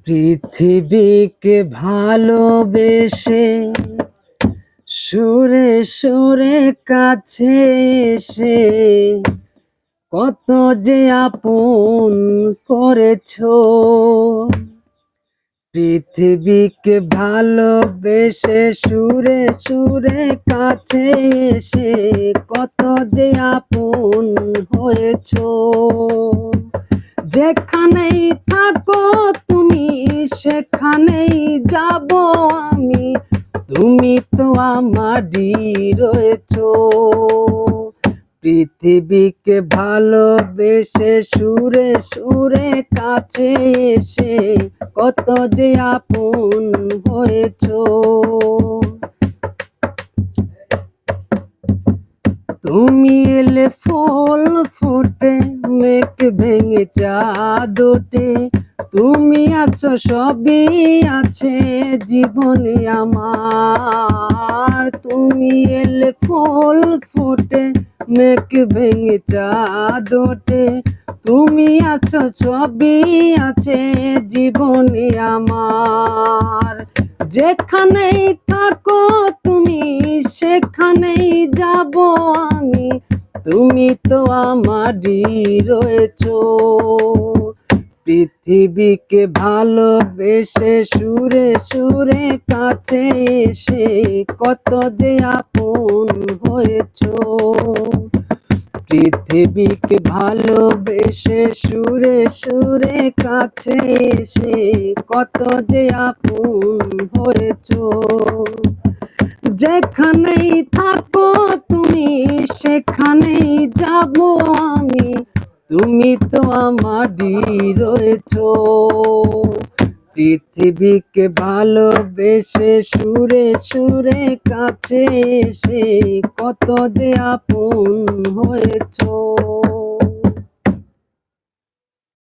পৃথিবীকে ভালোবেসে সুরে সুরে কাছে এসে কত যে আপন করেছো। পৃথিবীকে ভালোবেসে সুরে সুরে কাছে এসে কত যে আপন হয়েছো। যেখানেই থাকো তুমি সেখানেই যাব আমি, তুমি তো আমারই রয়েছো। পৃথিবীকে ভালোবেসে সুরে সুরে কাছে এসে কত যে আপন হয়েছো। তুমি এলে ফুল ফুটে মেঘ ভেঙে চাঁদ ওঠে, তুমি আছো সবই আছে জীবনে আমার। তুমি এলে ফুল ফুটে মেঘ ভেঙে চাঁদ ওঠে, তুমি আছো সবই আছে জীবনে আমার। যেখানেই থাকো তুমি সেখানেই যাব আমি, তুমি তো আমারই রয়েছো। পৃথিবীকে ভালোবেসে সুরে সুরে কাছে এসে কত যে আপন হয়েছো। পৃথিবীকে ভালোবেসে সুরে সুরে কাছে এসে কত যে আপন হয়েছো। যেখানেই থাকো তুমি সেখানেই যাব আমি, তুমি তো আমারই রয়েছো। পৃথিবীকে ভালোবেসে সুরে সুরে কাছে এসে কত যে আপন হয়েছো।